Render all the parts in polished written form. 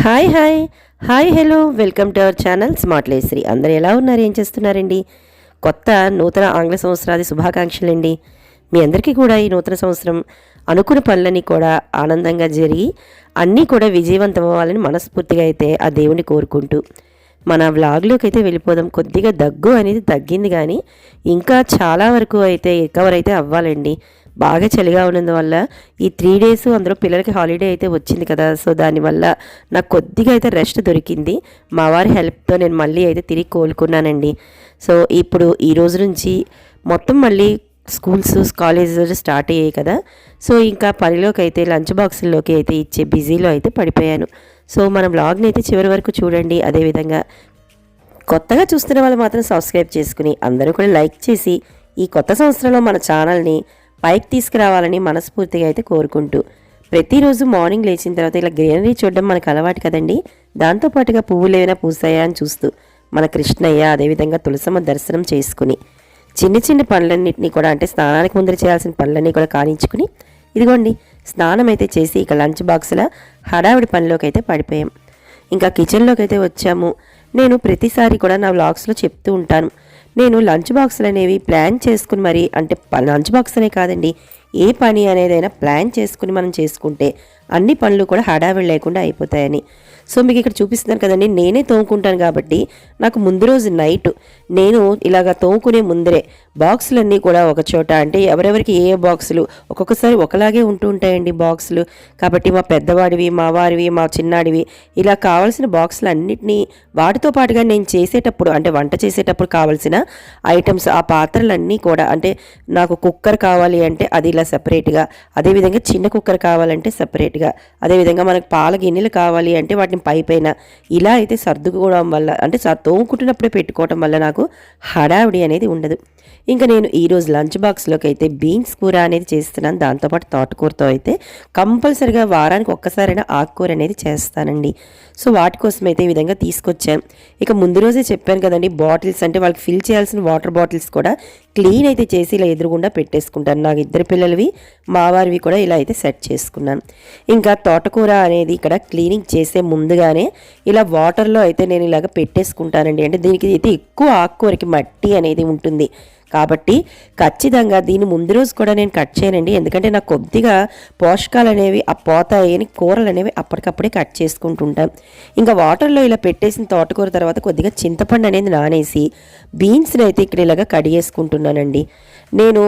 Hi hi hi hello welcome to our channel smart లేశ్రీ. అందరూ ఎలా ఉన్నారు, ఏం చేస్తున్నారండి? కొత్త నూతన ఆంగ్ల సంవత్సరాది శుభాకాంక్షలండి. మీ అందరికీ కూడా ఈ నూతన సంవత్సరం అనుకున్న పనులన్నీ కూడా ఆనందంగా జరిగి అన్నీ కూడా విజయవంతం అవ్వాలని మనస్ఫూర్తిగా అయితే ఆ దేవుని కోరుకుంటూ మన వ్లాగ్లోకి అయితే వెళ్ళిపోదాం. కొద్దిగా దగ్గు అనేది తగ్గింది, కానీ ఇంకా చాలా వరకు అయితే రికవర్ అయితే అవ్వాలండి. బాగా చలిగా ఉన్నందువల్ల ఈ 3 డేస్ అందులో పిల్లలకి హాలిడే అయితే వచ్చింది కదా, సో దానివల్ల నాకు కొద్దిగా అయితే రెస్ట్ దొరికింది. మా వారి హెల్ప్తో నేను మళ్ళీ అయితే తిరిగి కోలుకున్నానండి. సో ఇప్పుడు ఈ రోజు నుంచి మొత్తం మళ్ళీ స్కూల్స్ కాలేజెస్ స్టార్ట్ అయ్యాయి కదా, సో ఇంకా పనిలోకి అయితే లంచ్ బాక్సుల్లోకి అయితే ఇచ్చే బిజీలో అయితే పడిపోయాను. సో మన బ్లాగ్ని అయితే చివరి వరకు చూడండి. అదేవిధంగా కొత్తగా చూస్తున్న వాళ్ళు మాత్రం సబ్స్క్రైబ్ చేసుకుని అందరూ కూడా లైక్ చేసి ఈ కొత్త సంవత్సరంలో మన ఛానల్ని పైకి తీసుకురావాలని మనస్ఫూర్తిగా అయితే కోరుకుంటూ, ప్రతిరోజు మార్నింగ్ లేచిన తర్వాత ఇలా గ్రీనరీ చూడడం మనకు అలవాటు కదండి. దాంతోపాటుగా పువ్వులు ఏమైనా పూసాయా అని చూస్తూ మన కృష్ణయ్య అదేవిధంగా తులసమ్మ దర్శనం చేసుకుని చిన్న చిన్న పనులన్నింటినీ కూడా, అంటే స్నానానికి ముందర చేయాల్సిన పనులన్నీ కూడా కానించుకుని ఇదిగోండి స్నానం అయితే చేసి ఇక లంచ్ బాక్సుల హడావిడి పనిలోకి అయితే పడిపోయాం. ఇంకా కిచెన్లోకి అయితే వచ్చాము. నేను ప్రతిసారి కూడా నా వ్లాగ్స్లో చెప్తూ ఉంటాను, నేను లంచ్ బాక్సులు అనేవి ప్లాన్ చేసుకుని మరి, అంటే లంచ్ బాక్స్ అనే కాదండి, ఏ పని అనేదైనా ప్లాన్ చేసుకుని మనం చేసుకుంటే అన్ని పనులు కూడా హడావిడి లేకుండా అయిపోతాయని. సో మీకు ఇక్కడ చూపిస్తున్నాను కదండి, నేనే తోముకుంటాను కాబట్టి నాకు ముందు రోజు నైట్ నేను ఇలాగ తోముకునే ముందరే బాక్సులన్నీ కూడా ఒక చోట, అంటే ఎవరెవరికి ఏ బాక్సులు ఒక్కొక్కసారి ఒకలాగే ఉంటూ ఉంటాయండి బాక్సులు. కాబట్టి మా పెద్దవాడివి, మా వారివి, మా చిన్నాడివి ఇలా కావాల్సిన బాక్సులు అన్నిటినీ వాటితో పాటుగా నేను చేసేటప్పుడు, అంటే వంట చేసేటప్పుడు కావాల్సిన ఐటమ్స్ ఆ పాత్రలన్నీ కూడా, అంటే నాకు కుక్కర్ కావాలి అంటే అది ఇలా సపరేట్గా, అదేవిధంగా చిన్న కుక్కర్ కావాలంటే సపరేట్గా, అదేవిధంగా మనకు పాల గిన్నెలు కావాలి అంటే వాటిని పైపైన ఇలా అయితే సర్దుకోవడం వల్ల, అంటే తోముకుంటున్నప్పుడే పెట్టుకోవడం వల్ల నాకు హడావిడి అనేది ఉండదు. ఇంకా నేను ఈరోజు లంచ్ బాక్స్లోకి అయితే బీన్స్ కూర అనేది చేస్తున్నాను. దాంతోపాటు తోటకూరతో అయితే కంపల్సరిగా వారానికి ఒక్కసారైనా ఆకుకూర అనేది చేస్తానండి. సో వాటి కోసం అయితే ఈ విధంగా తీసుకొచ్చాను. ఇక ముందు రోజే చెప్పాను కదండి, బాటిల్స్ అంటే వాళ్ళకి ఫిల్ చేయాల్సిన వాటర్ బాటిల్స్ కూడా క్లీన్ అయితే చేసి ఇలా ఎదురుగుండా పెట్టేసుకుంటాను. నాకు 2 పిల్లలవి, మా వారివి కూడా ఇలా అయితే సెట్ చేసుకున్నాను. ఇంకా తోటకూర అనేది ఇక్కడ క్లీనింగ్ చేసే ముందుగానే ఇలా వాటర్లో అయితే నేను ఇలాగ పెట్టేసుకుంటానండి. అంటే దీనికి అయితే ఎక్కువ ఆకుకూరకి మట్టి అనేది ఉంటుంది కాబట్టి ఖచ్చితంగా దీన్ని ముందు రోజు కూడా నేను కట్ చేయనండి. ఎందుకంటే నాకు కొద్దిగా పోషకాలు అనేవి పోతాయని కూరలు అనేవి అప్పటికప్పుడే కట్ చేసుకుంటుంటాను. ఇంకా వాటర్లో ఇలా పెట్టేసిన తోటకూర తర్వాత కొద్దిగా చింతపండు అనేది నానేసి బీన్స్ని అయితే ఇక్కడ ఇలాగ కడిగేసుకుంటున్నానండి. నేను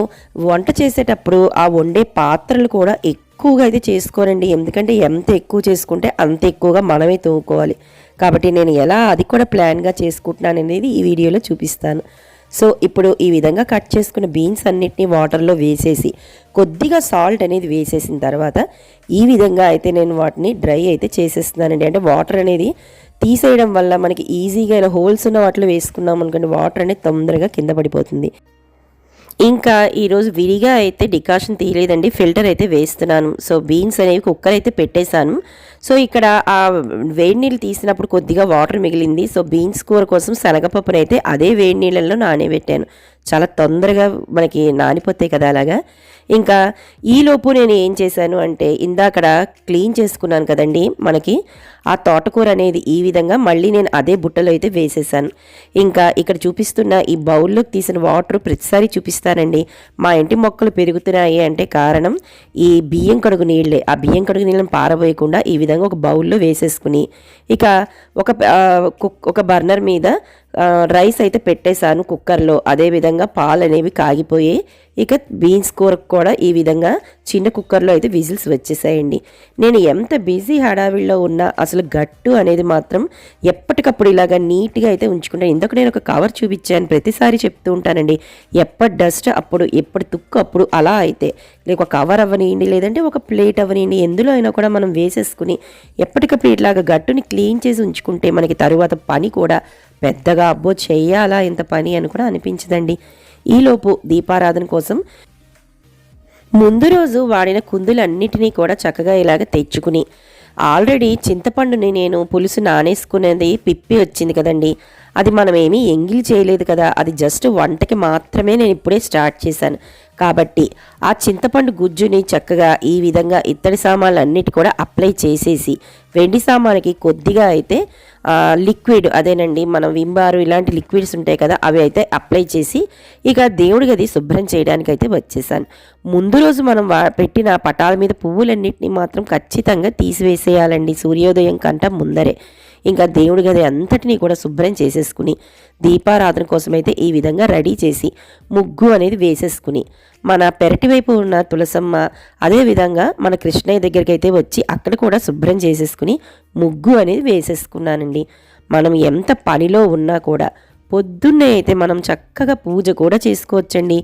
వంట చేసేటప్పుడు ఆ వండే పాత్రలు కూడా ఎక్కువగా అయితే చేసుకోనండి. ఎందుకంటే ఎంత ఎక్కువ చేసుకుంటే అంత ఎక్కువగా మనమే తోముకోవాలి. కాబట్టి నేను ఎలా అది కూడా ప్లాన్గా చేసుకుంటున్నాను అనేది ఈ వీడియోలో చూపిస్తాను. సో ఇప్పుడు ఈ విధంగా కట్ చేసుకున్న బీన్స్ అన్నిటినీ వాటర్లో వేసేసి కొద్దిగా సాల్ట్ అనేది వేసేసిన తర్వాత ఈ విధంగా అయితే నేను వాటిని డ్రై అయితే చేసేస్తున్నానండి. అంటే వాటర్ అనేది తీసేయడం వల్ల మనకి ఈజీగా ఇలా హోల్స్ ఉన్న వాటిలో వేసుకున్నాం అనుకోండి, వాటర్ అనేది తొందరగా కింద పడిపోతుంది. ఇంకా ఈరోజు విడిగా అయితే డికాషన్ తీయలేదండి, ఫిల్టర్ అయితే వేస్తున్నాను. సో బీన్స్ అనేవి కుక్కర్ అయితే పెట్టేశాను. సో ఇక్కడ ఆ వేడి నీళ్ళు తీసినప్పుడు కొద్దిగా వాటర్ మిగిలింది. సో బీన్స్ కూర కోసం శనగపప్పును అయితే అదే వేడి నీళ్ళల్లో నానబెట్టాను. చాలా తొందరగా మనకి నానిపోతాయి కదా అలాగా. ఇంకా ఈలోపు నేను ఏం చేశాను అంటే, ఇందాకడ క్లీన్ చేసుకున్నాను కదండి మనకి ఆ తోటకూర అనేది, ఈ విధంగా మళ్ళీ నేను అదే బుట్టలో అయితే వేసేసాను. ఇంకా ఇక్కడ చూపిస్తున్న ఈ బౌల్లోకి తీసిన వాటర్ ప్రతిసారి చూపిస్తానండి. మా ఇంటి మొక్కలు పెరుగుతున్నాయి అంటే కారణం ఈ బియ్యం కడుగు నీళ్ళే. ఆ బియ్యం కడుగు నీళ్ళని పారబోయకుండా ఈ విధంగా ఒక బౌల్లో వేసేసుకుని ఇక ఒక బర్నర్ మీద రైస్ అయితే పెట్టేశాను కుక్కర్లో. అదేవిధంగా పాలు అనేవి కాగిపోయి ఇక బీన్స్ కూరకు కూడా ఈ విధంగా చిన్న కుక్కర్లో అయితే విజిల్స్ వచ్చేసాయండి. నేను ఎంత బిజీ హడావిడిలో ఉన్నా అసలు గట్టు అనేది మాత్రం ఎప్పటికప్పుడు ఇలాగా నీట్గా అయితే ఉంచుకుంటాను. ఇందుకు నేను ఒక కవర్ చూపించాను, ప్రతిసారి చెప్తూ ఉంటానండి, ఎప్పటి డస్ట్ అప్పుడు, ఎప్పటి తుక్కు అప్పుడు, అలా అయితే లేక ఒక కవర్ అవ్వనియండి, లేదంటే ఒక ప్లేట్ అవ్వనియండి, ఎందులో అయినా కూడా మనం వేసేసుకుని ఎప్పటికప్పుడు ఇట్లాగ గట్టుని క్లీన్ చేసి ఉంచుకుంటే మనకి తరువాత పని కూడా పెద్దగా అబ్బో చెయ్యాలా ఇంత పని అని కూడా అనిపించదండి. ఈలోపు దీపారాధన కోసం ముందు రోజు వాడిన కుందులన్నిటినీ కూడా చక్కగా ఇలాగ తెచ్చుకుని, ఆల్రెడీ చింతపండుని నేను పులుసు నానేసుకునేది పిప్పి వచ్చింది కదండి, అది మనం ఏమీ ఎంగిల్ చేయలేదు కదా, అది జస్ట్ వంటకి మాత్రమే నేను ఇప్పుడే స్టార్ట్ చేశాను. కాబట్టి ఆ చింతపండు గుజ్జుని చక్కగా ఈ విధంగా ఇత్తడి సామాన్లు అన్నిటి కూడా అప్లై చేసేసి వెండి సామాన్కి కొద్దిగా అయితే లిక్విడ్ అదేనండి మనం వింబారు ఇలాంటి లిక్విడ్స్ ఉంటాయి కదా అవి అయితే అప్లై చేసి ఇక దేవుడి గది శుభ్రం చేయడానికి అయితే వచ్చేసాను. ముందు రోజు మనం పెట్టిన పటాల మీద పువ్వులన్నింటినీ మాత్రం ఖచ్చితంగా తీసివేసేయాలండి సూర్యోదయం కంట ముందరే. ఇంకా దేవుడి గది అంతటినీ కూడా శుభ్రం చేసేసుకుని దీపారాధన కోసమైతే ఈ విధంగా రెడీ చేసి ముగ్గు అనేది వేసేసుకుని మన పెరటి వైపు ఉన్న తులసమ్మ అదేవిధంగా మన కృష్ణయ్య దగ్గరికి అయితే వచ్చి అక్కడ కూడా శుభ్రం చేసేసుకుని ముగ్గు అనేది వేసేసుకున్నానండి. మనం ఎంత పనిలో ఉన్నా కూడా పొద్దున్నే అయితే మనం చక్కగా పూజ కూడా చేసుకోవచ్చండి.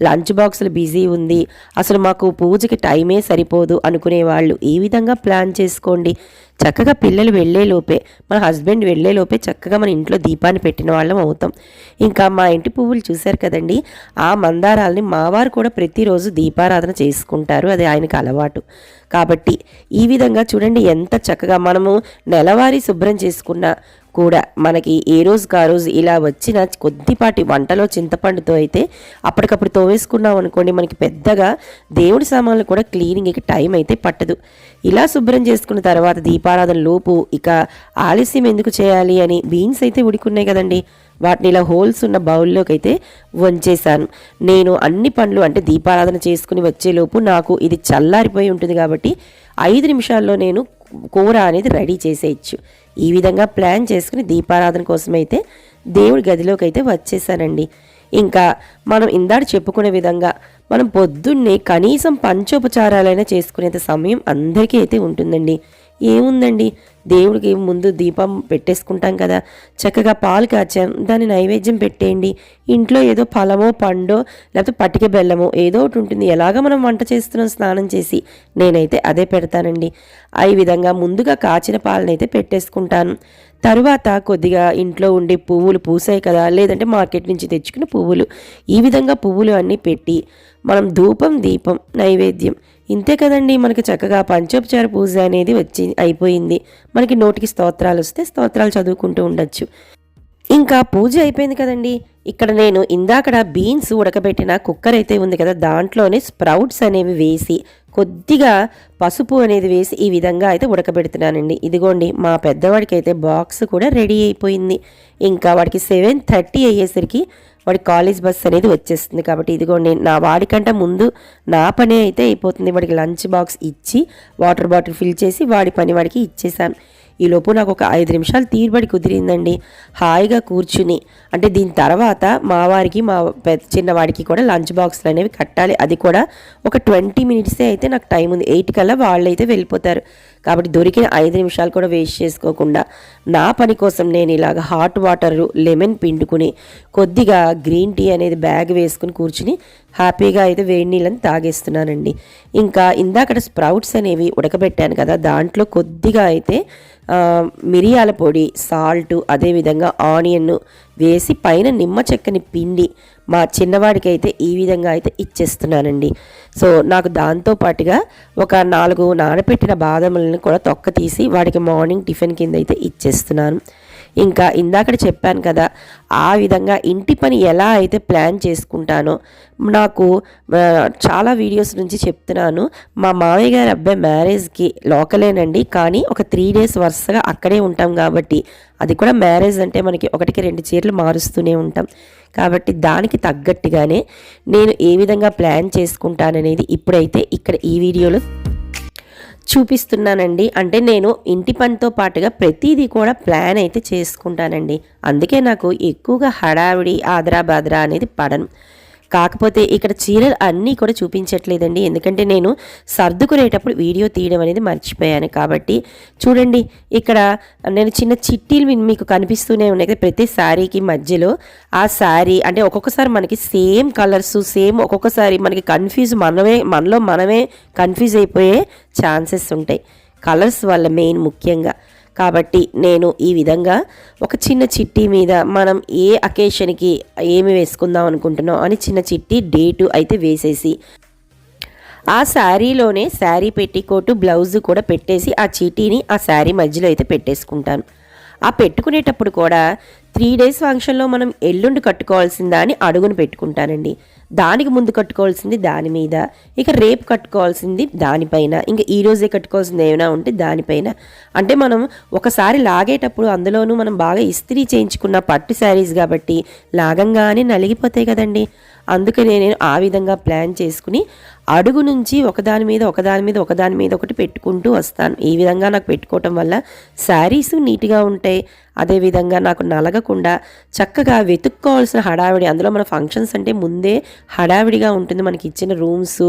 లంచ్ బాక్సులు బిజీ ఉంది, అసలు మాకు పూజకి టైమే సరిపోదు అనుకునే వాళ్ళు ఈ విధంగా ప్లాన్ చేసుకోండి. చక్కగా పిల్లలు వెళ్ళేలోపే మన హస్బెండ్ వెళ్ళేలోపే చక్కగా మన ఇంట్లో దీపాన్ని పెట్టిన వాళ్ళం అవుతాం. ఇంకా మా ఇంటి పువ్వులు చూశారు కదండి, ఆ మందారాలని మావారు కూడా ప్రతిరోజు దీపారాధన చేసుకుంటారు, అది ఆయనకు అలవాటు. కాబట్టి ఈ విధంగా చూడండి ఎంత చక్కగా మనము నెలవారీ శుభ్రం చేసుకున్న కూడా మనకి ఏ రోజుకి ఆ రోజు ఇలా వచ్చిన కొద్దిపాటి వంటలో చింతపండుతో అయితే అప్పటికప్పుడు తోవేసుకున్నాం అనుకోండి, మనకి పెద్దగా దేవుడి సామాన్లు కూడా క్లీనింగ్కి టైం అయితే పట్టదు. ఇలా శుభ్రం చేసుకున్న తర్వాత దీపారాధన లోపు ఇక ఆలస్యం ఎందుకు చేయాలి అని బీన్స్ అయితే ఉడికున్నాయి కదండి, వాటిని ఇలా హోల్స్ ఉన్న బౌల్లోకి అయితే వంచేసాను. నేను అన్ని పనులు అంటే దీపారాధన చేసుకుని వచ్చేలోపు నాకు ఇది చల్లారిపోయి ఉంటుంది కాబట్టి 5 నిమిషాల్లో నేను కూర అనేది రెడీ చేసేయచ్చు. ఈ విధంగా ప్లాన్ చేసుకుని దీపారాధన కోసమైతే దేవుడి గదిలోకి అయితే వచ్చేసానండి. ఇంకా మనం ఇందాక చెప్పుకునే విధంగా మనం పొద్దున్నే కనీసం పంచోపచారాలైనా చేసుకునేంత సమయం అందరికీ అయితే ఉంటుందండి. ఏముందండి, దేవుడికి ముందు దీపం పెట్టేసుకుంటాం కదా, చక్కగా పాలు కాచాం, దాన్ని నైవేద్యం పెట్టేయండి. ఇంట్లో ఏదో ఫలమో పండో లేకపోతే పట్టిక బెల్లమో ఏదో ఒకటి ఉంటుంది, ఎలాగ మనం వంట చేస్తున్నాం స్నానం చేసి, నేనైతే అదే పెడతానండి. ఈ విధంగా ముందుగా కాచిన పాలనైతే పెట్టేసుకుంటాను. తరువాత కొద్దిగా ఇంట్లో ఉండే పువ్వులు పూసాయి కదా, లేదంటే మార్కెట్ నుంచి తెచ్చుకున్న పువ్వులు, ఈ విధంగా పువ్వులు అన్నీ పెట్టి మనం ధూపం దీపం నైవేద్యం ఇంతే కదండి. మనకి చక్కగా పంచోపచార పూజ అనేది అయిపోయింది. మనకి నోటికి స్తోత్రాలు వస్తే స్తోత్రాలు చదువుకుంటూ ఉండొచ్చు. ఇంకా పూజ అయిపోయింది కదండి. ఇక్కడ నేను ఇందాకడ బీన్స్ ఉడకబెట్టిన కుక్కర్ అయితే ఉంది కదా, దాంట్లోనే స్ప్రౌట్స్ అనేవి వేసి కొద్దిగా పసుపు అనేది వేసి ఈ విధంగా అయితే ఉడకబెడుతున్నానండి. ఇదిగోండి మా పెద్దవాడికి అయితే బాక్స్ కూడా రెడీ అయిపోయింది. ఇంకా వాడికి 7:30 అయ్యేసరికి వాడి కాలేజ్ బస్ అనేది వచ్చేస్తుంది. కాబట్టి ఇదిగోండి నా వాడికంటే ముందు నా పని అయితే అయిపోతుంది. వాడికి లంచ్ బాక్స్ ఇచ్చి వాటర్ బాటిల్ ఫిల్ చేసి వాడి పని వాడికి ఇచ్చేసాను. ఈలోపు నాకు ఒక 5 నిమిషాలు తీరుబడి కుదిరిందండి. హాయిగా కూర్చుని అంటే దీని తర్వాత మా వారికి మా చిన్నవాడికి కూడా లంచ్ బాక్స్లు అనేవి కట్టాలి. అది కూడా ఒక 20 మినిట్సే అయితే నాకు టైం ఉంది. 8 కల్లా వాళ్ళు అయితే వెళ్ళిపోతారు. కాబట్టి దొరికిన 5 నిమిషాలు కూడా వేస్ట్ చేసుకోకుండా నా పని కోసం నేను ఇలాగ హాట్ వాటర్ లెమన్ పిండుకుని కొద్దిగా గ్రీన్ టీ అనేది బ్యాగ్ వేసుకుని కూర్చుని హ్యాపీగా అయితే వేడి నీళ్ళని తాగేస్తున్నానండి. ఇంకా ఇందాకడ స్ప్రౌట్స్ అనేవి ఉడకబెట్టాను కదా, దాంట్లో కొద్దిగా అయితే మిరియాల పొడి, సాల్ట్, అదేవిధంగా ఆనియన్ వేసి పైన నిమ్మ చెక్కని పిండి మా చిన్నవాడికి అయితే ఈ విధంగా అయితే ఇచ్చేస్తున్నానండి. సో నాకు దాంతో పాటుగా ఒక 4 నానబెట్టిన బాదములను కూడా తొక్క తీసి వాడికి మార్నింగ్ టిఫిన్ కింద అయితే ఇచ్చేస్తున్నాను. ఇంకా ఇందాకడ చెప్పాను కదా, ఆ విధంగా ఇంటి పని ఎలా అయితే ప్లాన్ చేసుకుంటానో నాకు చాలా వీడియోస్ నుంచి చెప్తున్నాను. మా మామయ్య గారి అబ్బాయి మ్యారేజ్కి లోకలేనండి, కానీ ఒక 3 డేస్ వరుసగా అక్కడే ఉంటాం కాబట్టి అది కూడా మ్యారేజ్ అంటే మనకి 1-2 చీరలు మారుస్తూనే ఉంటాం. కాబట్టి దానికి తగ్గట్టుగానే నేను ఏ విధంగా ప్లాన్ చేసుకుంటాననేది ఇప్పుడైతే ఇక్కడ ఈ వీడియోలో చూపిస్తున్నానండి. అంటే నేను ఇంటి పనితో పాటుగా ప్రతిదీ కూడా ప్లాన్ అయితే చేసుకుంటానండి. అందుకే నాకు ఎక్కువగా హడావిడి ఆదరా బాదరా అనేది పడను. కాకపోతే ఇక్కడ చీరలు అన్నీ కూడా చూపించట్లేదండి, ఎందుకంటే నేను సర్దుకునేటప్పుడు వీడియో తీయడం అనేది మర్చిపోయాను. కాబట్టి చూడండి, ఇక్కడ నేను చిన్న చిట్టీలు మీకు కనిపిస్తూనే ఉన్నాయి కదా ప్రతి శారీకి మధ్యలో. ఆ శారీ అంటే ఒక్కొక్కసారి మనకి సేమ్ కలర్స్ సేమ్, ఒక్కొక్కసారి మనకి మనలో మనమే కన్ఫ్యూజ్ అయిపోయే ఛాన్సెస్ ఉంటాయి కలర్స్ వల్ల మెయిన్ ముఖ్యంగా. కాబట్టి నేను ఈ విధంగా ఒక చిన్న చిట్టి మీద మనం ఏ అకేషన్కి ఏమి వేసుకుందాం అనుకుంటున్నాం అని చిన్న చిట్టి డేటు అయితే వేసేసి ఆ శారీలోనే శారీ పెట్టికోటు బ్లౌజ్ కూడా పెట్టేసి ఆ చీటీని ఆ శారీ మధ్యలో అయితే పెట్టేసుకుంటాను. ఆ పెట్టుకునేటప్పుడు కూడా 3 డేస్ ఫంక్షన్లో మనం ఎల్లుండి కట్టుకోవాల్సిందా అని అడుగును పెట్టుకుంటానండి. దానికి ముందు కట్టుకోవాల్సింది దాని మీద, ఇక రేపు కట్టుకోవాల్సింది దానిపైన, ఇంకా ఈరోజే కట్టుకోవాల్సింది ఏమైనా ఉంటే దానిపైన. అంటే మనం ఒకసారి లాగేటప్పుడు అందులోనూ మనం బాగా ఇస్త్రీ చేయించుకున్న పట్టు శారీస్ కాబట్టి లాగంగానే నలిగిపోతాయి కదండి. అందుకనే నేను ఆ విధంగా ప్లాన్ చేసుకుని అడుగు నుంచి ఒకదాని మీద ఒకటి పెట్టుకుంటూ వస్తాను. ఈ విధంగా నాకు పెట్టుకోవటం వల్ల శారీస్ నీట్గా ఉంటాయి. అదేవిధంగా నాకు నలగకుండా చక్కగా వెతుక్కోవాల్సిన హడావిడి, అందులో మన ఫంక్షన్స్ అంటే ముందే హడావిడిగా ఉంటుంది. మనకి ఇచ్చిన రూమ్స్,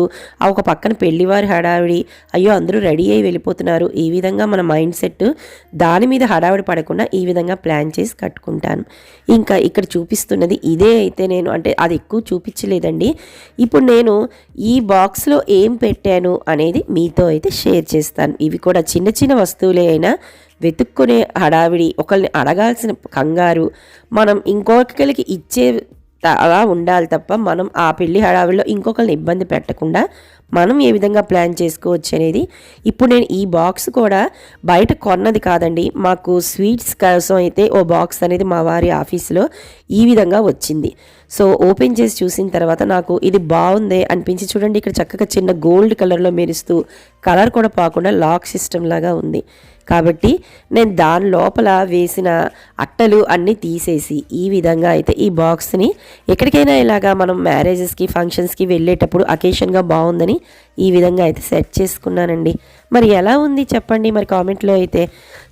ఒక పక్కన పెళ్లివారి హడావిడి, అయ్యో అందరూ రెడీ అయ్యి వెళ్ళిపోతున్నారు, ఈ విధంగా మన మైండ్ సెట్ దాని మీద హడావిడి పడకుండా ఈ విధంగా ప్లాన్ చేసి కట్టుకుంటాను. ఇంకా ఇక్కడ చూపిస్తున్నది ఇదే. అయితే నేను అంటే అది ఎక్కువ చూపించలేదండి. ఇప్పుడు నేను ఈ బాక్స్లో ఏం పెట్టాను అనేది మీతో అయితే షేర్ చేస్తాను. ఇవి కూడా చిన్న చిన్న వస్తువులే అయినా వెతుక్కునే హడావిడి, ఒకరిని అడగాల్సిన కంగారు, మనం ఇంకొకరికి ఇచ్చే అలా ఉండాలి తప్ప మనం ఆ పెళ్లి హడావిడిలో ఇంకొకరిని ఇబ్బంది పెట్టకుండా మనం ఏ విధంగా ప్లాన్ చేసుకోవచ్చు అనేది. ఇప్పుడు నేను ఈ బాక్స్ కూడా బయట కొన్నది కాదండి, మాకు స్వీట్స్ కోసం అయితే ఓ బాక్స్ అనేది మా వారి ఆఫీసులో ఈ విధంగా వచ్చింది. సో ఓపెన్ చేసి చూసిన తర్వాత నాకు ఇది బాగుందే అనిపించి, చూడండి ఇక్కడ చక్కగా చిన్న గోల్డ్ కలర్లో మెరుస్తూ, కలర్ కూడా పోకుండా లాక్ సిస్టమ్ లాగా ఉంది. కాబట్టి నేను దాని లోపల వేసిన అట్టలు అన్నీ తీసేసి ఈ విధంగా అయితే ఈ బాక్స్ని ఎక్కడికైనా ఇలాగా మనం మ్యారేజెస్కి ఫంక్షన్స్కి వెళ్ళేటప్పుడు అకేషన్గా బాగుందని ఈ విధంగా అయితే సెట్ చేసుకున్నానండి. మరి ఎలా ఉంది చెప్పండి మరి కామెంట్లో అయితే.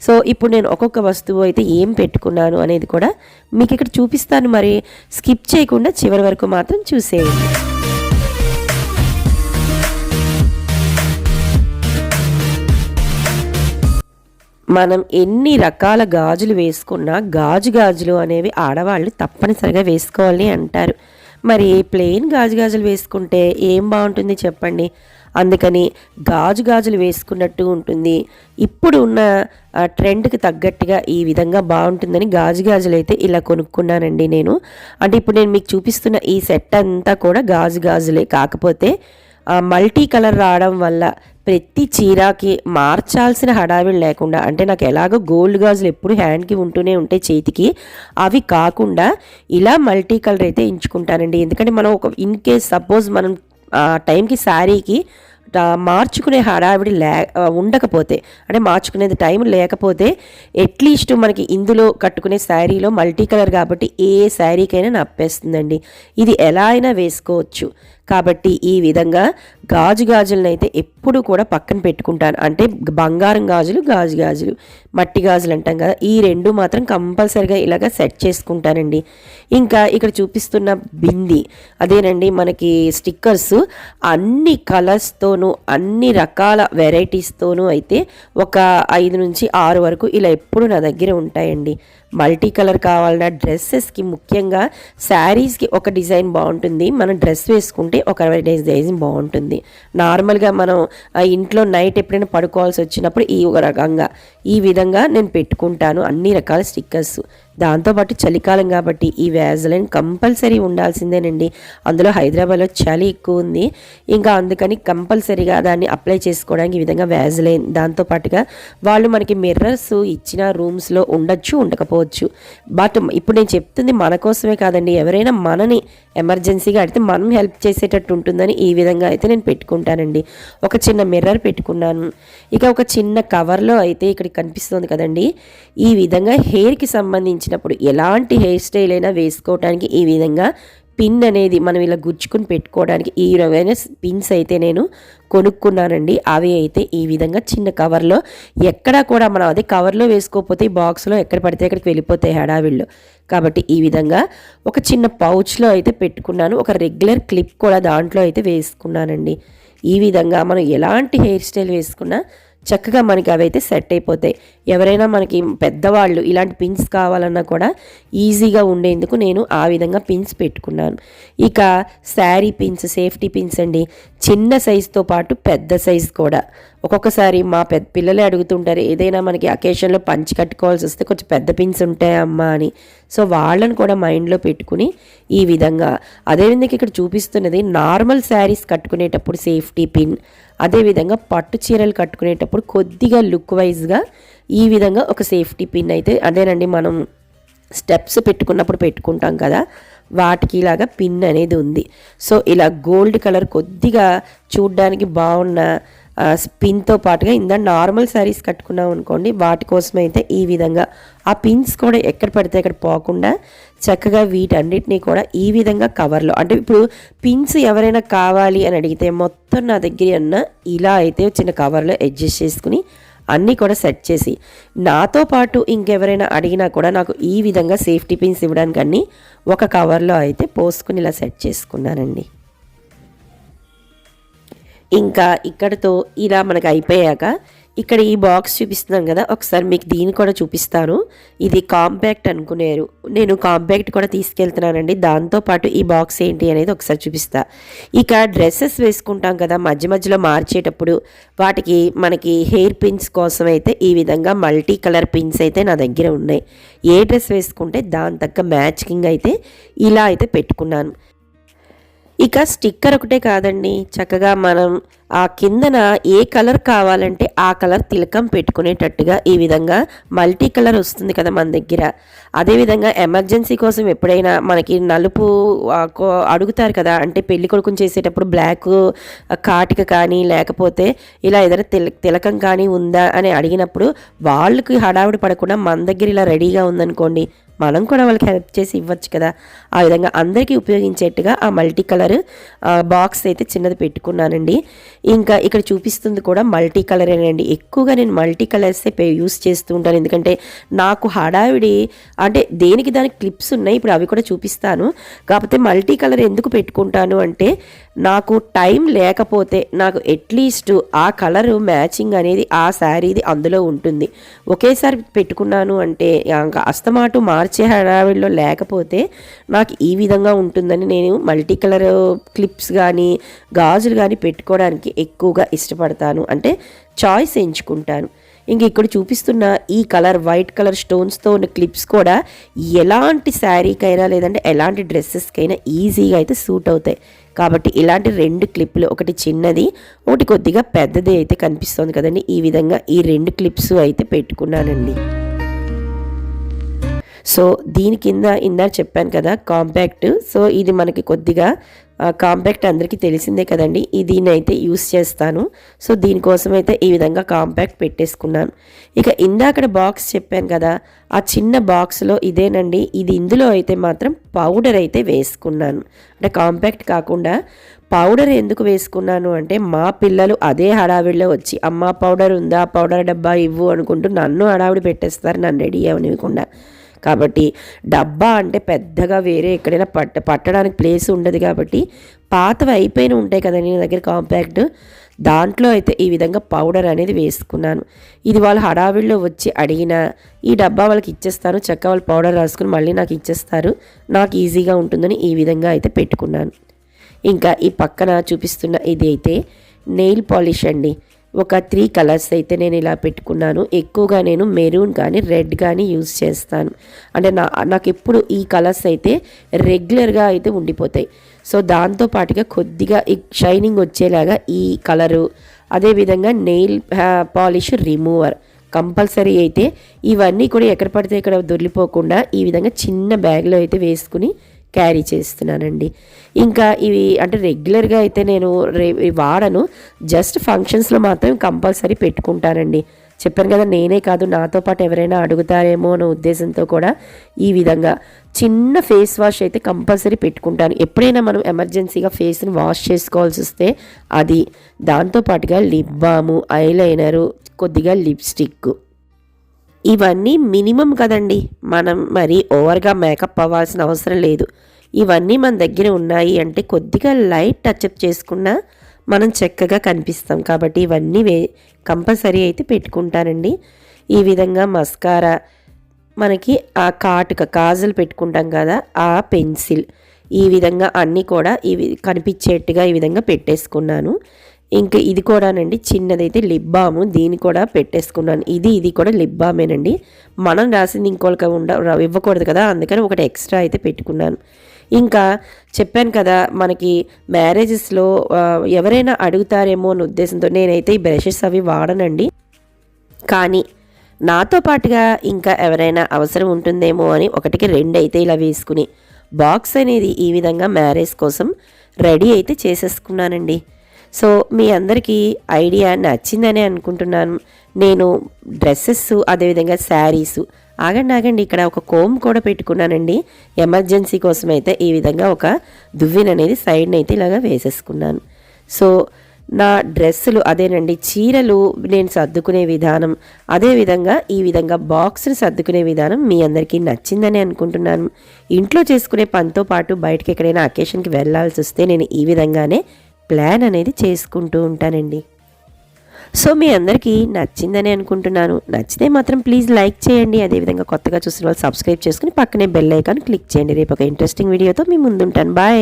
సో ఇప్పుడు నేను ఒక్కొక్క వస్తువు అయితే ఏం పెట్టుకున్నాను అనేది కూడా మీకు ఇక్కడ చూపిస్తాను. మరి స్కిప్ చేయకుండా చివరి వరకు మాత్రం చూసేయండి. మనం ఎన్ని రకాల గాజులు వేసుకున్నా గాజులు అనేవి ఆడవాళ్ళు తప్పనిసరిగా వేసుకోవాలి అంటారు. మరి ప్లెయిన్ గాజులు వేసుకుంటే ఏం బాగుంటుంది చెప్పండి. అందుకని గాజులు వేసుకున్నట్టు ఉంటుంది. ఇప్పుడు ఉన్న ట్రెండ్కి తగ్గట్టుగా ఈ విధంగా బాగుంటుందని గాజులు అయితే ఇలా కొనుక్కున్నానండి నేను. అంటే ఇప్పుడు నేను మీకు చూపిస్తున్న ఈ సెట్ అంతా కూడా గాజులే, కాకపోతే మల్టీ కలర్ రావడం వల్ల ప్రతి చీరకి మార్చాల్సిన హడావిడి లేకుండా, అంటే నాకు ఎలాగో గోల్డ్ గాజులు ఎప్పుడు హ్యాండ్కి ఉంటూనే ఉంటాయి చేతికి, అవి కాకుండా ఇలా మల్టీ కలర్ అయితే ఎంచుకుంటానండి. ఎందుకంటే మనం ఒక ఇన్ కేస్ సపోజ్ మనం టైంకి శారీకి మార్చుకునే హడావిడి ఉండకపోతే, అంటే మార్చుకునేది టైం లేకపోతే అట్లీస్ట్ మనకి ఇందులో కట్టుకునే శారీలో మల్టీ కలర్ కాబట్టి ఏ శారీకైనా నప్పేస్తుందండి. ఇది ఎలా అయినా వేసుకోవచ్చు. కాబట్టి ఈ విధంగా గాజులను అయితే ఎప్పుడు కూడా పక్కన పెట్టుకుంటాను. అంటే బంగారం గాజులు మట్టి గాజులు అంటాం కదా, ఈ రెండు మాత్రం కంపల్సరిగా ఇలాగ సెట్ చేసుకుంటానండి. ఇంకా ఇక్కడ చూపిస్తున్న బింది అదేనండి, మనకి స్టిక్కర్స్ అన్ని కలర్స్తోనూ అన్ని రకాల వెరైటీస్తోనూ అయితే ఒక 5 నుంచి 6 వరకు ఇలా ఎప్పుడు నా దగ్గర ఉంటాయండి. మల్టీ కలర్ కావాలన్నా డ్రెస్సెస్కి, ముఖ్యంగా శారీస్కి ఒక డిజైన్ బాగుంటుంది, మనం డ్రెస్ వేసుకుంటే ఒక డిజైన్ బాగుంటుంది. నార్మల్గా మనం ఇంట్లో నైట్ ఎప్పుడైనా పడుకోవాల్సి వచ్చినప్పుడు ఈ ఒక రకంగా ఈ విధంగా నేను పెట్టుకుంటాను అన్ని రకాల స్టిక్కర్స్. దాంతోపాటు చలికాలం కాబట్టి ఈ వ్యాజ్లైన్ కంపల్సరీ ఉండాల్సిందేనండి. అందులో హైదరాబాద్లో చలి ఎక్కువ ఉంది, ఇంకా అందుకని కంపల్సరీగా దాన్ని అప్లై చేసుకోవడానికి ఈ విధంగా వ్యాజ్లైన్. దాంతోపాటుగా వాళ్ళు మనకి మిర్రర్స్ ఇచ్చిన రూమ్స్లో ఉండొచ్చు, ఉండకపోవచ్చు. బట్ ఇప్పుడు నేను చెప్తుంది మన కోసమే కాదండి, ఎవరైనా మనని ఎమర్జెన్సీగా అడిగితే మనం హెల్ప్ చేసేటట్టు ఉంటుందని ఈ విధంగా అయితే నేను పెట్టుకుంటానండి. ఒక చిన్న మిర్రర్ పెట్టుకున్నాను. ఇక ఒక చిన్న కవర్లో అయితే ఇక్కడ కనిపిస్తుంది కదండి, ఈ విధంగా హెయిర్కి సంబంధించినప్పుడు ఎలాంటి హెయిర్ స్టైల్ అయినా వేసుకోవడానికి ఈ విధంగా పిన్ అనేది మనం ఇలా గుచ్చుకుని పెట్టుకోవడానికి ఈ రకమైన పిన్స్ అయితే నేను కొనుక్కున్నానండి. అవి అయితే ఈ విధంగా చిన్న కవర్లో, ఎక్కడా కూడా మనం అదే కవర్లో వేసుకోకపోతే ఈ బాక్స్లో ఎక్కడ పడితే అక్కడికి వెళ్ళిపోతాయి హడావిళ్ళు. కాబట్టి ఈ విధంగా ఒక చిన్న పౌచ్లో అయితే పెట్టుకున్నాను. ఒక రెగ్యులర్ క్లిప్ కూడా దాంట్లో అయితే వేసుకున్నానండి. ఈ విధంగా మనం ఎలాంటి హెయిర్ స్టైల్ వేసుకున్నా చక్కగా మనకి అవైతే సెట్ అయిపోతాయి. ఎవరైనా మనకి పెద్దవాళ్ళు ఇలాంటి పిన్స్ కావాలన్నా కూడా ఈజీగా ఉండేందుకు నేను ఆ విధంగా పిన్స్ పెట్టుకున్నాను. ఇక శారీ పిన్స్, సేఫ్టీ పిన్స్ అండి, చిన్న సైజుతో పాటు పెద్ద సైజు కూడా. ఒక్కొక్కసారి మా పిల్లలే అడుగుతుంటారు, ఏదైనా మనకి అకేషన్లో పంచి కట్టుకోవాల్సి వస్తే కొంచెం పెద్ద పిన్స్ ఉంటాయమ్మా అని. సో వాళ్ళని కూడా మైండ్లో పెట్టుకుని ఈ విధంగా, అదేవిధంగా ఇక్కడ చూపిస్తున్నది నార్మల్ శారీస్ కట్టుకునేటప్పుడు సేఫ్టీ పిన్, అదేవిధంగా పట్టు చీరలు కట్టుకునేటప్పుడు కొద్దిగా లుక్ వైజ్గా ఈ విధంగా ఒక సేఫ్టీ పిన్ అయితే, అదేనండి మనం స్టెప్స్ పెట్టుకున్నప్పుడు పెట్టుకుంటాం కదా, వాటికి ఇలాగా పిన్ అనేది ఉంది. సో ఇలా గోల్డ్ కలర్ కొద్దిగా చూడ్డానికి బాగున్న పిన్తో పాటుగా ఇందా నార్మల్ శారీస్ కట్టుకున్నాం అనుకోండి, వాటి కోసం అయితే ఈ విధంగా ఆ పిన్స్ కూడా ఎక్కడ పడితే అక్కడ పోకుండా చక్కగా వీటన్నిటినీ కూడా ఈ విధంగా కవర్లో, అంటే ఇప్పుడు పిన్స్ ఎవరైనా కావాలి అని అడిగితే మొత్తం నా దగ్గర ఉన్న ఇలా అయితే చిన్న కవర్లో అడ్జస్ట్ చేసుకుని అన్నీ కూడా సెట్ చేసి, నాతో పాటు ఇంకెవరైనా అడిగినా కూడా నాకు ఈ విధంగా సేఫ్టీ పిన్స్ ఇవ్వడానికి అన్నీ ఒక కవర్లో అయితే పోసుకుని ఇలా సెట్ చేసుకున్నానండి. ఇంకా ఇక్కడతో ఇలా మనకు అయిపోయాక ఇక్కడ ఈ బాక్స్ చూపిస్తున్నాను కదా, ఒకసారి మీకు దీన్ని కూడా చూపిస్తాను. ఇది కాంపాక్ట్ అనుకునేరు, నేను కాంపాక్ట్ కూడా తీసుకెళ్తున్నానండి. దాంతోపాటు ఈ బాక్స్ ఏంటి అనేది ఒకసారి చూపిస్తా. ఇక డ్రెస్సెస్ వేసుకుంటాం కదా, మధ్య మధ్యలో మార్చేటప్పుడు వాటికి మనకి హెయిర్ పిన్స్ కోసం అయితే ఈ విధంగా మల్టీ కలర్ పిన్స్ అయితే నా దగ్గర ఉన్నాయి. ఏ డ్రెస్ వేసుకుంటే దాని తగ్గ మ్యాచింగ్ అయితే ఇలా అయితే పెట్టుకున్నాను. ఇక స్టిక్కర్ ఒకటే కాదండి, చక్కగా మనం ఆ కిందన ఏ కలర్ కావాలంటే ఆ కలర్ తిలకం పెట్టుకునేటట్టుగా ఈ విధంగా మల్టీ కలర్ వస్తుంది కదా మన దగ్గర. అదేవిధంగా ఎమర్జెన్సీ కోసం ఎప్పుడైనా మనకి నలుపు అడుగుతారు కదా, అంటే పెళ్లి కొడుకుని చేసేటప్పుడు బ్లాక్ కాటిక కానీ లేకపోతే ఇలా ఏదైనా తిలకం కానీ ఉందా అని అడిగినప్పుడు వాళ్ళకి హడావుడి పడకుండా మన దగ్గర ఇలా రెడీగా ఉందనుకోండి, మనం కూడా వాళ్ళకి హెల్ప్ చేసి ఇవ్వచ్చు కదా. ఆ విధంగా అందరికీ ఉపయోగించేట్టుగా ఆ మల్టీ కలర్ బాక్స్ అయితే చిన్నది పెట్టుకున్నానండి. ఇంకా ఇక్కడ చూపిస్తుంది కూడా మల్టీ కలరేనండి. ఎక్కువగా నేను మల్టీ కలర్సే యూస్ చేస్తూ ఉంటాను, ఎందుకంటే నాకు హడావిడి అంటే దేనికి దానికి క్లిప్స్ ఉన్నాయి, ఇప్పుడు అవి కూడా చూపిస్తాను. కాకపోతే మల్టీ కలర్ ఎందుకు పెట్టుకుంటాను అంటే, నాకు టైం లేకపోతే నాకు అట్లీస్ట్ ఆ కలరు మ్యాచింగ్ అనేది ఆ శారీది అందులో ఉంటుంది. ఒకేసారి పెట్టుకున్నాను అంటే అస్తమాటు మార్చే హడావిడిలో లేకపోతే నాకు ఈ విధంగా ఉంటుందని నేను మల్టీ కలర్ క్లిప్స్ కానీ గాజులు కానీ పెట్టుకోవడానికి ఎక్కువగా ఇష్టపడతాను, అంటే చాయిస్ ఎంచుకుంటాను. ఇంక ఇక్కడ చూపిస్తున్న ఈ కలర్ వైట్ కలర్ స్టోన్స్తో ఉన్న క్లిప్స్ కూడా ఎలాంటి శారీకైనా లేదంటే ఎలాంటి డ్రెస్సెస్కైనా ఈజీగా అయితే సూట్ అవుతాయి. కాబట్టి ఇలాంటి 2 క్లిప్లు, ఒకటి చిన్నది ఒకటి కొద్దిగా పెద్దది అయితే కనిపిస్తుంది కదండి, ఈ విధంగా ఈ 2 క్లిప్స్ అయితే పెట్టుకున్నానండి. సో దీని కింద ఇందాక చెప్పాను కదా కాంపాక్ట్, సో ఇది మనకి కొద్దిగా కాంపాక్ట్ అందరికీ తెలిసిందే కదండి, దీన్నైతే యూస్ చేస్తాను. సో దీనికోసం అయితే ఈ విధంగా కాంపాక్ట్ పెట్టేసుకున్నాను. ఇక ఇందాకడ బాక్స్ చెప్పాను కదా, ఆ చిన్న బాక్స్లో ఇదేనండి. ఇది ఇందులో అయితే మాత్రం పౌడర్ అయితే వేసుకున్నాను, అంటే కాంపాక్ట్ కాకుండా పౌడర్ ఎందుకు వేసుకున్నాను అంటే, మా పిల్లలు అదే హడావిడిలో వచ్చి అమ్మ పౌడర్ ఉందా, పౌడర్ డబ్బా ఇవ్వు అనుకుంటూ నన్ను హడావిడి పెట్టేస్తారు, నన్ను రెడీ అవనివ్వకుండా. కాబట్టి డబ్బా అంటే పెద్దగా వేరే ఎక్కడైనా పట్టడానికి ప్లేస్ ఉండదు కాబట్టి పాతవి అయిపోయిన ఉంటాయి కదండి నా దగ్గర కాంపాక్ట్, దాంట్లో అయితే ఈ విధంగా పౌడర్ అనేది వేసుకున్నాను. ఇది వాళ్ళు హడావిడిలో వచ్చి అడిగినా ఈ డబ్బా వాళ్ళకి ఇచ్చేస్తాను, చక్క వాళ్ళు పౌడర్ రాసుకుని మళ్ళీ నాకు ఇచ్చేస్తారు, నాకు ఈజీగా ఉంటుందని ఈ విధంగా అయితే పెట్టుకున్నాను. ఇంకా ఈ పక్కన చూపిస్తున్న ఇది అయితే నెయిల్ పాలిష్ అండి. ఒక 3 కలర్స్ అయితే నేను ఇలా పెట్టుకున్నాను. ఎక్కువగా నేను మెరూన్ కానీ రెడ్ కానీ యూజ్ చేస్తాను, అంటే నాకు ఎప్పుడు ఈ కలర్స్ అయితే రెగ్యులర్గా అయితే ఉండిపోతాయి. సో దాంతోపాటుగా కొద్దిగా ఈ షైనింగ్ వచ్చేలాగా ఈ కలరు, అదేవిధంగా నెయిల్ పాలిష్ రిమూవర్ కంపల్సరీ అయితే ఇవన్నీ కూడా ఎక్కడ పడితే ఇక్కడ దొరికిపోకుండా ఈ విధంగా చిన్న బ్యాగ్లో అయితే వేసుకుని క్యారీ చేస్తున్నానండి. ఇంకా ఇవి అంటే రెగ్యులర్గా అయితే నేను వాడను, జస్ట్ ఫంక్షన్స్లో మాత్రం కంపల్సరీ పెట్టుకుంటానండి. చెప్పాను కదా, నేనే కాదు నాతో పాటు ఎవరైనా అడుగుతారేమో అనే ఉద్దేశంతో కూడా ఈ విధంగా చిన్న ఫేస్ వాష్ అయితే కంపల్సరీ పెట్టుకుంటాను. ఎప్పుడైనా మనం ఎమర్జెన్సీగా ఫేస్ని వాష్ చేసుకోవాల్సి వస్తే అది, దాంతోపాటుగా లిప్ బాము, ఐలైనరు, కొద్దిగా లిప్స్టిక్, ఇవన్నీ మినిమం కదండి, మనం మరీ ఓవర్గా మేకప్ అవ్వాల్సిన అవసరం లేదు. ఇవన్నీ మన దగ్గర ఉన్నాయి అంటే కొద్దిగా లైట్ టచ్అప్ చేసుకున్నా మనం చక్కగా కనిపిస్తాం. కాబట్టి ఇవన్నీ కంపల్సరీ అయితే పెట్టుకుంటానండి. ఈ విధంగా మస్కారా, మనకి ఆ కాజల్ పెట్టుకుంటాం కదా, ఆ పెన్సిల్, ఈ విధంగా అన్నీ కూడా ఇవి కనిపించేట్టుగా ఈ విధంగా పెట్టేసుకున్నాను. ఇంకా ఇది కూడానండి చిన్నదైతే లిప్ బాము, దీన్ని కూడా పెట్టేసుకున్నాను. ఇది కూడా లిప్ బామేనండి, మనం రాసింది ఇంకొక ఇవ్వకూడదు కదా, అందుకని ఒకటి ఎక్స్ట్రా అయితే పెట్టుకున్నాను. ఇంకా చెప్పాను కదా, మనకి మ్యారేజెస్లో ఎవరైనా అడుగుతారేమో అనే ఉద్దేశంతో నేనైతే ఈ బ్రషెస్ అవి వాడనండి. కానీ నాతో పాటుగా ఇంకా ఎవరైనా అవసరం ఉంటుందేమో అని 1కి 2 అయితే ఇలా వేసుకుని బాక్స్ అనేది ఈ విధంగా మ్యారేజ్ కోసం రెడీ అయితే చేసేసుకున్నానండి. సో మీ అందరికీ ఐడియా నచ్చిందనే అనుకుంటున్నాను. నేను డ్రెస్సెస్ అదేవిధంగా శారీసు ఆగండి ఇక్కడ ఒక కోమ్ కూడా పెట్టుకున్నానండి. ఎమర్జెన్సీ కోసం అయితే ఈ విధంగా ఒక దువ్వెన అనేది సైడ్ని అయితే ఇలాగా వేసేసుకున్నాను. సో నా డ్రెస్సులు అదేనండి, చీరలు నేను సర్దుకునే విధానం, అదేవిధంగా ఈ విధంగా బాక్స్ని సర్దుకునే విధానం మీ అందరికీ నచ్చిందని అనుకుంటున్నాను. ఇంట్లో చేసుకునే పనితో పాటు బయటకి ఎక్కడైనా అకేషన్కి వెళ్ళాల్సి వస్తే నేను ఈ విధంగానే ప్లాన్ అనేది చేసుకుంటూ ఉంటానండి. సో మీ అందరికీ నచ్చిందని అనుకుంటున్నాను. నచ్చితే మాత్రం ప్లీజ్ లైక్ చేయండి. అదేవిధంగా కొత్తగా చూసిన వాళ్ళు సబ్స్క్రైబ్ చేసుకుని పక్కనే బెల్ ఐకాన్ క్లిక్ చేయండి. రేపు ఒక ఇంట్రెస్టింగ్ వీడియోతో మీ ముందుంటాను. బాయ్.